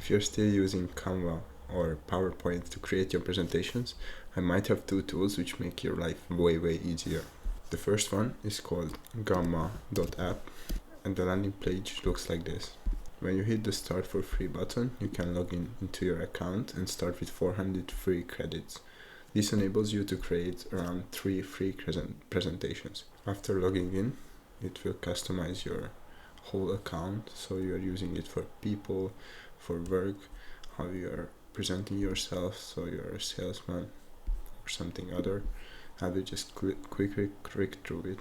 If you're still using Canva or PowerPoint to create your presentations, I might have two tools which make your life way easier. The first one is called gamma.app, and the landing page looks like this. When you hit the start for free button, you can log into your account and start with 400 free credits. This enables you to create around 3 free presentations. After logging in, it will customize your whole account, so you are using it for people, for work, how you are presenting yourself, so you're a salesman or something other. I will just quickly click through it.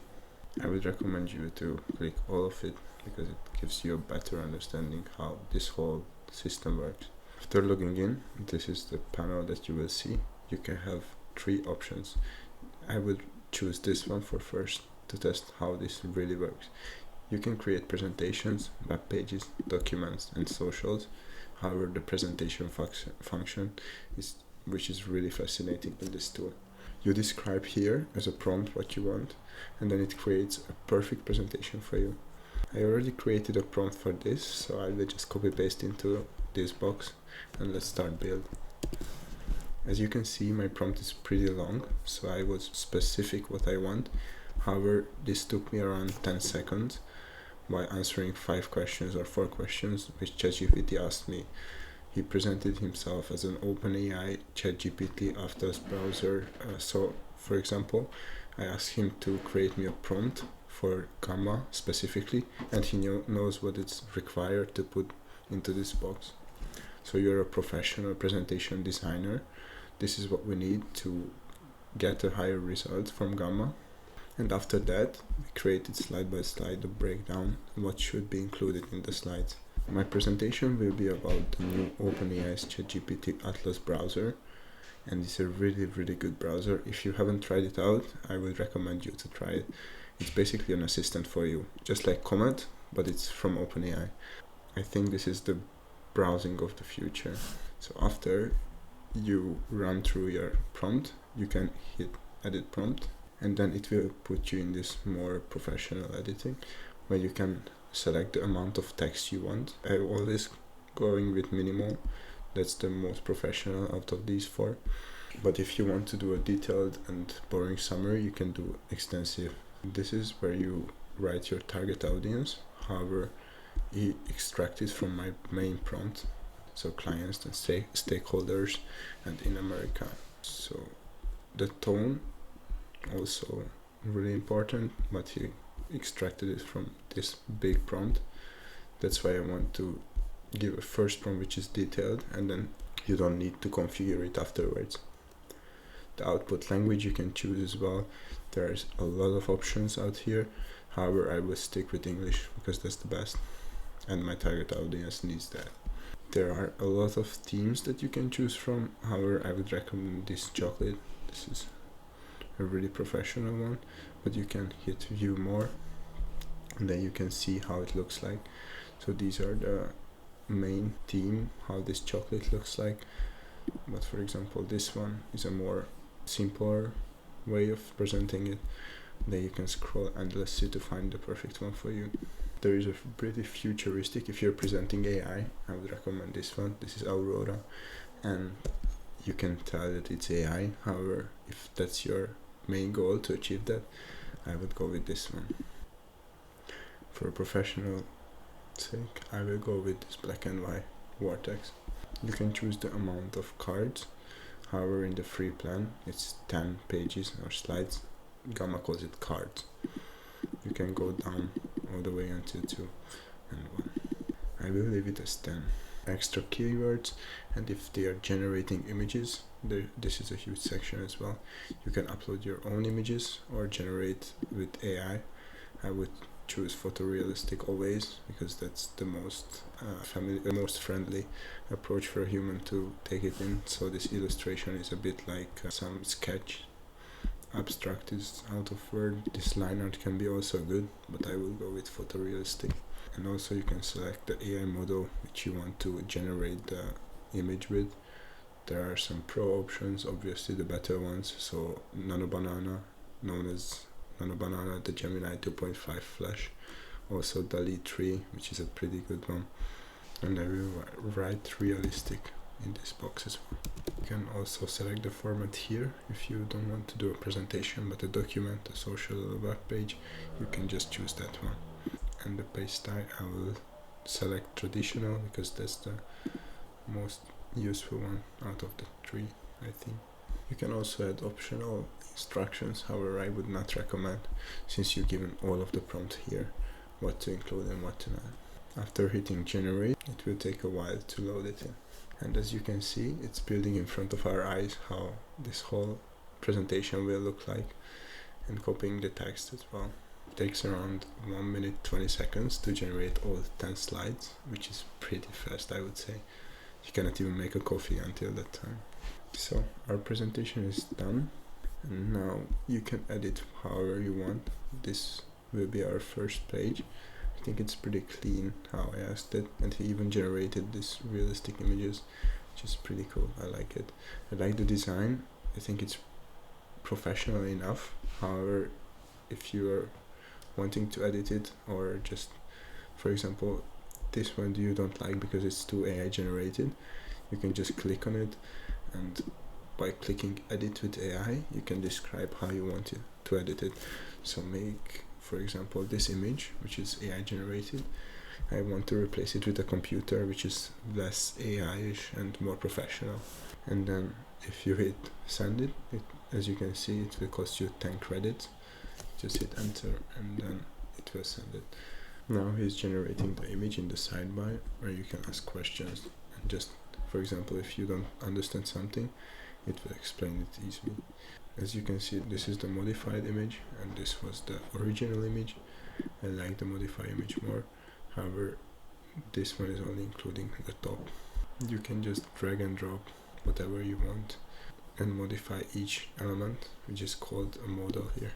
I would recommend you to click all of it because it gives you a better understanding how this whole system works. After logging in, this is the panel that you will see. You can have 3 options. I would choose this one for first to test how this really works. You can create presentations, web pages, documents, and socials. However, the presentation function is which is really fascinating in this tool. You describe here as a prompt what you want, and then it creates a perfect presentation for you. I already created a prompt for this, so I will just copy paste into this box and let's start build. As you can see, my prompt is pretty long, so I was specific what I want. However, this took me around 10 seconds by answering 5 questions or 4 questions which ChatGPT asked me. He presented himself as an OpenAI ChatGPT Atlas browser. So, for example, I asked him to create me a prompt for Gamma specifically, and he knows what it's required to put into this box. So you're a professional presentation designer. This is what we need to get a higher result from Gamma. And after that, we created slide by slide a breakdown what should be included in the slides. My presentation will be about the new OpenAI's ChatGPT Atlas browser, and it's a really good browser. If you haven't tried it out, I would recommend you to try it. It's basically an assistant for you, just like Comet, but it's from OpenAI. I think this is the browsing of the future. So after you run through your prompt, you can hit edit prompt, and then it will put you in this more professional editing where you can select the amount of text you want. I'm always going with minimal. That's the most professional out of these 4. But if you want to do a detailed and boring summary, you can do extensive. This is where you write your target audience. However, he extracted from my main prompt, so clients and stakeholders, and in America. So the tone also really important, but he extracted it from this big prompt. That's why I want to give a first prompt which is detailed, and then you don't need to configure it afterwards. The output language you can choose as well. There's a lot of options out here. However, I will stick with English because that's the best, and my target audience needs that. There are a lot of themes that you can choose from. However, I would recommend this chocolate. This is a really professional one, but you can hit view more, and then you can see how it looks like. So these are the main theme, how this chocolate looks like. But for example, this one is a more simpler way of presenting it. Then you can scroll endlessly to find the perfect one for you. There is a pretty futuristic, if you're presenting AI, I would recommend this one. This is Aurora, and you can tell that it's AI. However, if that's your main goal to achieve that, I would go with this one. For a professional sake, I will go with this black and white vortex. You can choose the amount of cards. However, in the free plan, it's 10 pages or slides. Gamma calls it cards. You can go down all the way until 2 and 1. I will leave it as 10. Extra keywords, and if they are generating images, this is a huge section as well. You can upload your own images or generate with AI. I would choose photorealistic always because that's the most most friendly approach for a human to take it in. So this illustration is a bit like some sketch. Abstract is out of word. This line art can be also good, but I will go with photorealistic. And also you can select the AI model which you want to generate the image with. There are some pro options, obviously the better ones. So Nano Banana, known as Nano Banana, the Gemini 2.5 Flash. Also DALL-E 3, which is a pretty good one. and I will write realistic in this box as well. You can also select the format here if you don't want to do a presentation but a document, a social web page. You can just choose that one. And the page style, I will select traditional because that's the most useful one out of the three, I think. You can also add optional instructions, however I would not recommend, since you're given all of the prompt here, what to include and what to not. After hitting generate, it will take a while to load it in. And as you can see, it's building in front of our eyes how this whole presentation will look like, and copying the text as well. It takes around 1 minute 20 seconds to generate all 10 slides, which is pretty fast, I would say. You cannot even make a coffee until that time. So our presentation is done, and now you can edit however you want. This will be our first page. I think it's pretty clean how I asked it, and he even generated these realistic images, which is pretty cool. I like it. I like the design. I think it's professional enough. However, if you are wanting to edit it, or just, for example, this one you don't like because it's too AI generated, you can just click on it, and by clicking edit with AI, you can describe how you want it to edit it. So make, for example, this image, which is AI generated, I want to replace it with a computer, which is less AI-ish and more professional. And then if you hit send it, as you can see, it will cost you 10 credits. Just hit enter and then it will send it. Now he's generating the image in the sidebar where you can ask questions, and just, for example, if you don't understand something, it will explain it easily. As you can see, this is the modified image and this was the original image. I like the modified image more. However, this one is only including the top. You can just drag and drop whatever you want and modify each element, which is called a model here.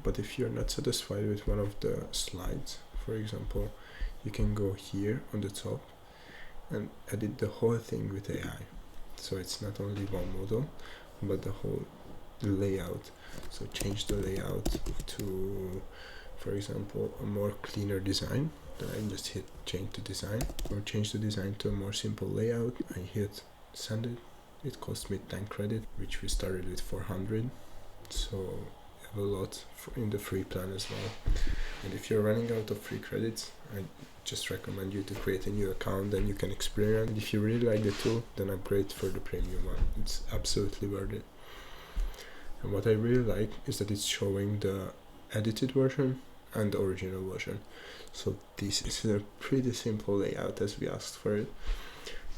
But if you're not satisfied with one of the slides, for example, you can go here on the top and edit the whole thing with AI. So it's not only one model, but the whole layout. So change the layout to, for example, a more cleaner design. Then I just hit change the design, or change the design to a more simple layout. I hit send it. It cost me 10 credit, which we started with 400. So you have a lot in the free plan as well. And if you're running out of free credits, I just recommend you to create a new account, then you can experiment. And if you really like the tool, then upgrade for the premium one. It's absolutely worth it. And what I really like is that it's showing the edited version and the original version. So this is a pretty simple layout as we asked for it.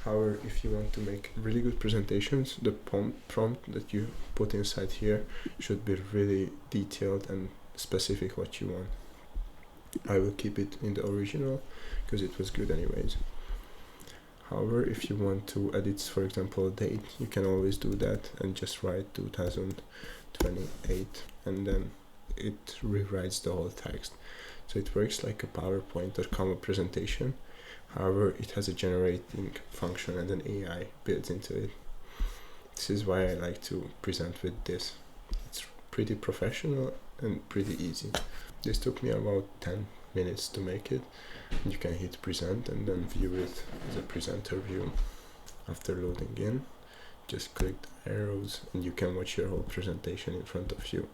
However, if you want to make really good presentations, the prompt that you put inside here should be really detailed and specific what you want. I will keep it in the original because it was good anyways. However, if you want to edit, for example, a date, you can always do that and just write 2028 and then it rewrites the whole text. So it works like a PowerPoint or Canva presentation. However, it has a generating function and an AI built into it. This is why I like to present with this. It's pretty professional and pretty easy. This took me about 10 minutes to make it. You can hit present and then view it as a presenter view. After loading in, just click the arrows and you can watch your whole presentation in front of you.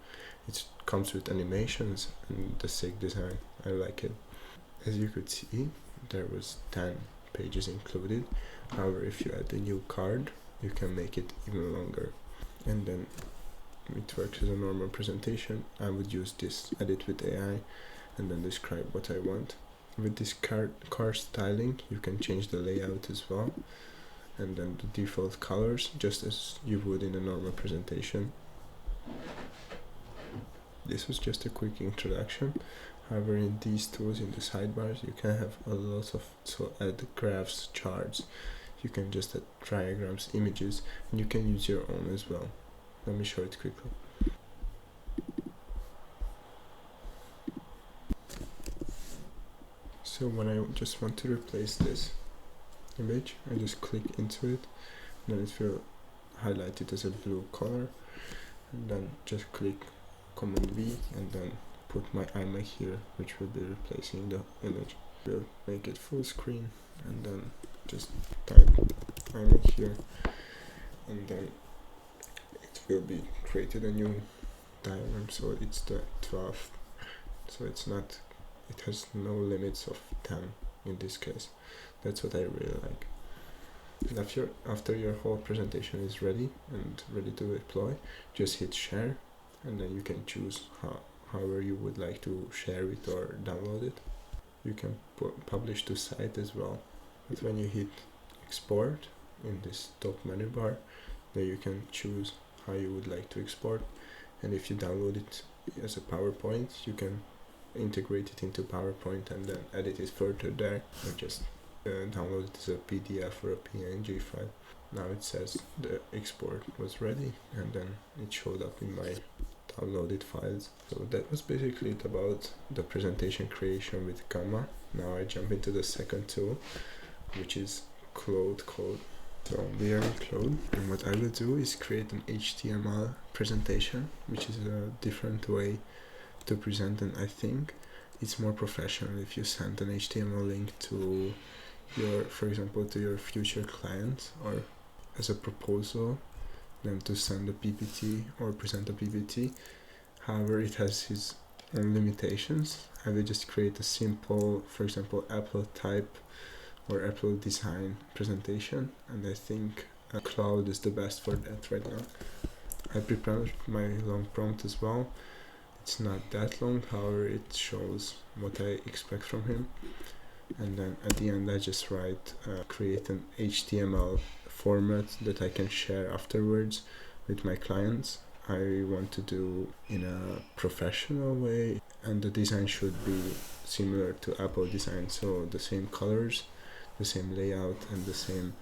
It comes with animations and the sick design. I like it. As you could see, there was 10 pages included. However, if you add a new card, you can make it even longer. And then it works as a normal presentation. I would use this edit with AI and then describe what I want. With this card styling, you can change the layout as well, and then the default colors, just as you would in a normal presentation. This was just a quick introduction. However, in these tools, in the sidebars, you can have a lot of, so add graphs, charts, you can just add diagrams, images, and you can use your own as well. Let me show it quickly. So when I just want to replace this image, I just click into it, and then it will highlight it as a blue color, and then just click Command V and then put my iMac here, which will be replacing the image. We'll make it full screen and then just type I'm here, and then it will be created a new diagram. So it's the 12th, so it has no limits of 10 in this case. That's what I really like. And after your whole presentation is ready and ready to deploy, just hit share, and then you can choose however you would like to share it or download it. You can publish to site as well. But when you hit export in this top menu bar, then you can choose how you would like to export. And if you download it as a PowerPoint, you can integrate it into PowerPoint and then edit it further there, or just download it as a PDF or a PNG file. Now it says the export was ready, and then it showed up in my downloaded files. So that was basically it about the presentation creation with Canva. Now I jump into the second tool, which is Claude Code. So we are in Claude, and what I will do is create an HTML presentation, which is a different way to present, and I think it's more professional if you send an HTML link to for example, to your future client, or as a proposal, them to send a PPT or present a PPT. However, it has its own limitations. I will just create a simple, for example, Apple type or Apple design presentation, and I think Cloud is the best for that right now. I prepared my long prompt as well. It's not that long, however, it shows what I expect from him. And then at the end I just write create an HTML format that I can share afterwards with my clients. I want to do in a professional way, and the design should be similar to Apple design, so the same colors, the same layout, and the same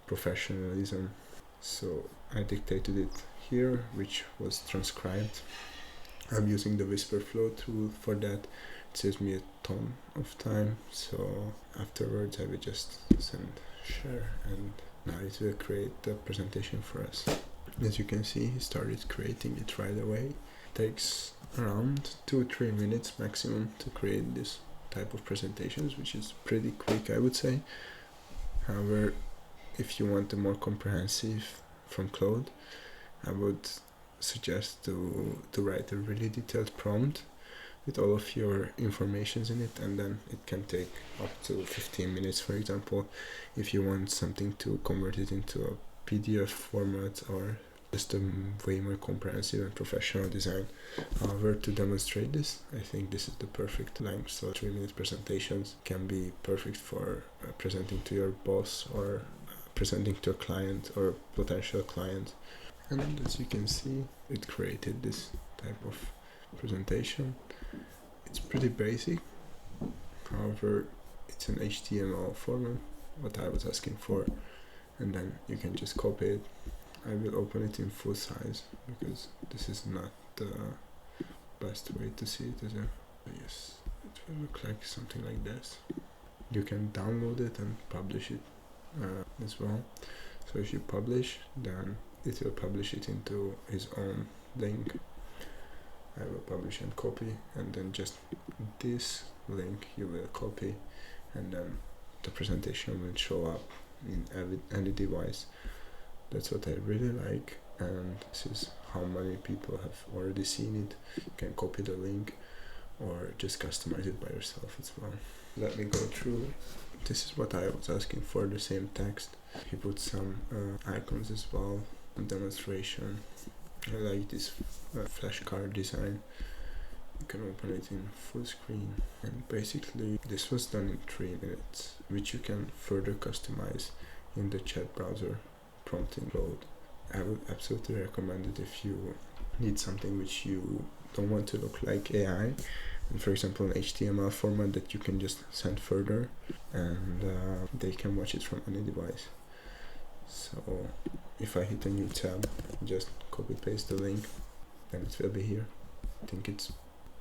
professionalism. So I dictated it here, which was transcribed. I'm using the WhisperFlow tool for that. It saves me a ton of time, so afterwards I will just send share, and now it will create the presentation for us. As you can see, he started creating it right away. It takes around 2-3 minutes maximum to create this type of presentations, which is pretty quick, I would say. However, if you want a more comprehensive from Claude, I would suggest to write a really detailed prompt with all of your informations in it, and then it can take up to 15 minutes, for example, if you want something to convert it into a PDF format or just a way more comprehensive and professional design. However, to demonstrate this, I think this is the perfect length. So 3-minute presentations can be perfect for presenting to your boss or presenting to a client or potential client. And as you can see, it created this type of presentation. It's pretty basic, however it's an HTML format, what I was asking for, and then you can just copy it. I will open it in full size because this is not the best way to see it, is it? Yes, it will look like something like this. You can download it and publish it as well. So if you publish, then it will publish it into his own link. I will publish and copy, and then just this link you will copy, and then the presentation will show up in any device. That's what I really like, and this is how many people have already seen it. You can copy the link or just customize it by yourself as well. Let me go through. This is what I was asking for, the same text. He put some icons as well, demonstration. I like this flashcard design. You can open it in full screen, and basically this was done in 3 minutes, which you can further customize in the chat browser prompting Claude. I would absolutely recommend it if you need something which you don't want to look like AI, and for example an HTML format that you can just send further, and they can watch it from any device. So if I hit a new tab, just copy paste the link, then it will be here. I think it's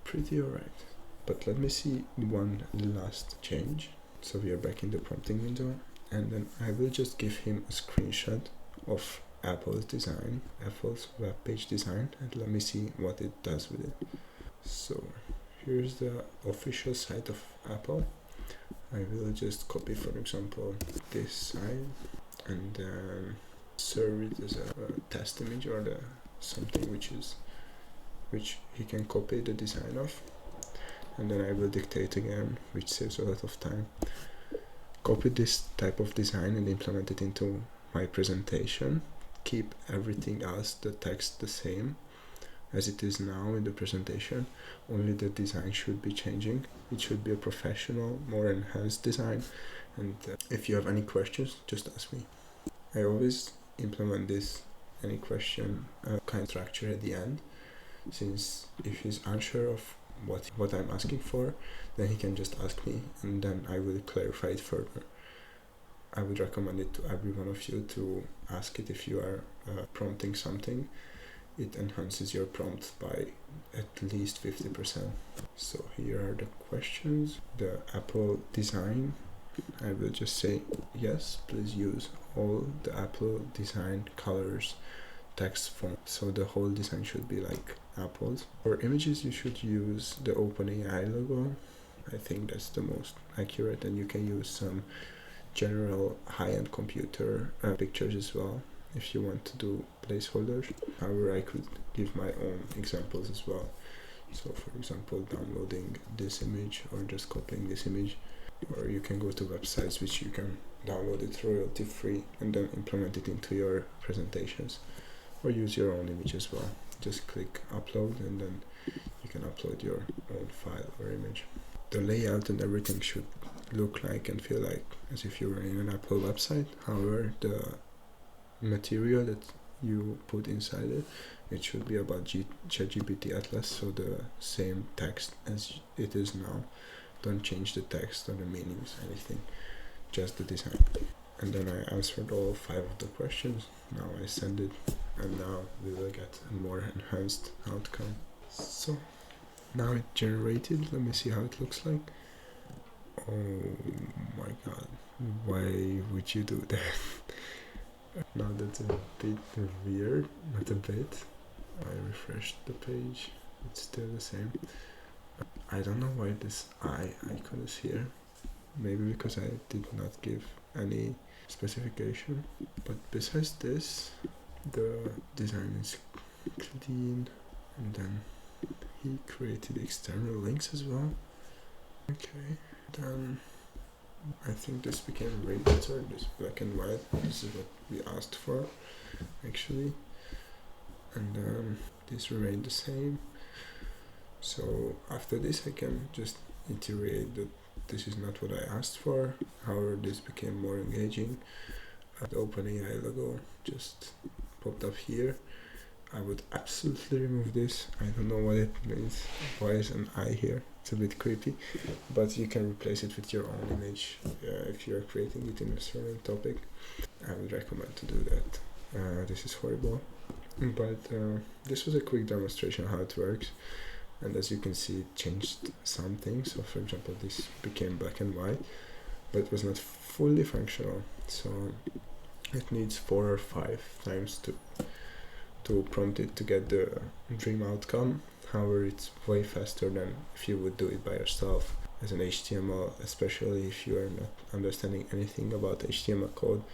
pretty alright. But let me see one last change. So we are back in the prompting window, and then I will just give him a screenshot of Apple's design, Apple's web page design, and let me see what it does with it. So here's the official site of Apple. I will just copy, for example, this side and then serve it as a test image or something which he can copy the design of, and then I will dictate again, which saves a lot of time. Copy this type of design and implement it into my presentation. Keep everything else, the text, the same as it is now in the presentation. Only the design should be changing. It should be a professional, more enhanced design. And if you have any questions, just ask me. I always implement this any question kind of structure at the end, since if he's unsure of what I'm asking for, then he can just ask me and then I will clarify it further. I would recommend it to every one of you to ask it if you are prompting something. It enhances your prompt by at least 50%. So here are the questions. The Apple design, I will just say yes, please use all the Apple design colors, text font. So the whole design should be like apples. For images you should use the OpenAI logo. I think that's the most accurate, and you can use some general high-end computer pictures as well if you want to do placeholders. However, I could give my own examples as well. So for example, downloading this image or just copying this image, or you can go to websites which you can download it royalty free and then implement it into your presentations, or use your own image as well. Just click upload and then you can upload your own file or image. The layout and everything should look like and feel like as if you were in an Apple website. However, the material that you put inside it should be about ChatGPT Atlas, so the same text as it is now. Don't change the text or the meanings, anything, just the design. And then I answered all 5 of the questions. Now I send it, and now we will get a more enhanced outcome. So now it generated. Let me see how it looks like. Oh my god, why would you do that? Now that's a bit weird, not a bit. I refreshed the page, it's still the same. I don't know why this eye icon is here. Maybe because I did not give any specification. But besides this, the design is clean, and then he created external links as well. Okay, then I think this became way better, this black and white. This is what we asked for actually, and then this remained the same. So after this I can just iterate that this is not what I asked for. However, this became more engaging. The OpenAI logo just popped up here. I would absolutely remove this. I don't know what it means. Why is an eye here? It's a bit creepy, but you can replace it with your own image if you're creating it in a certain topic. I would recommend to do that. This is horrible, but this was a quick demonstration how it works, and as you can see it changed something. So for example, this became black and white, but it was not fully functional, so it needs 4 or 5 times to prompt it to get the dream outcome. However, it's way faster than if you would do it by yourself as an HTML, especially if you are not understanding anything about HTML code.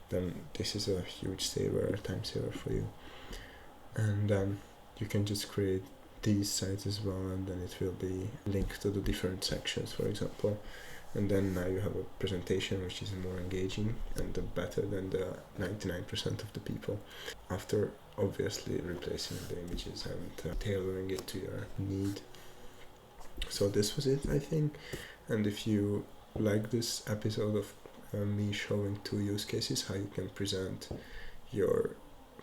Then this is a huge saver, time saver for you. And then you can just create these sites as well, and then it will be linked to the different sections, for example. And then now you have a presentation which is more engaging and better than the 99% of the people, after obviously replacing the images and tailoring it to your need. So this was it, I think. And if you like this episode of me showing 2 use cases how you can present your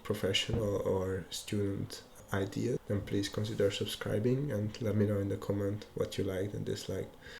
professional or student idea, then please consider subscribing and let me know in the comment what you liked and disliked.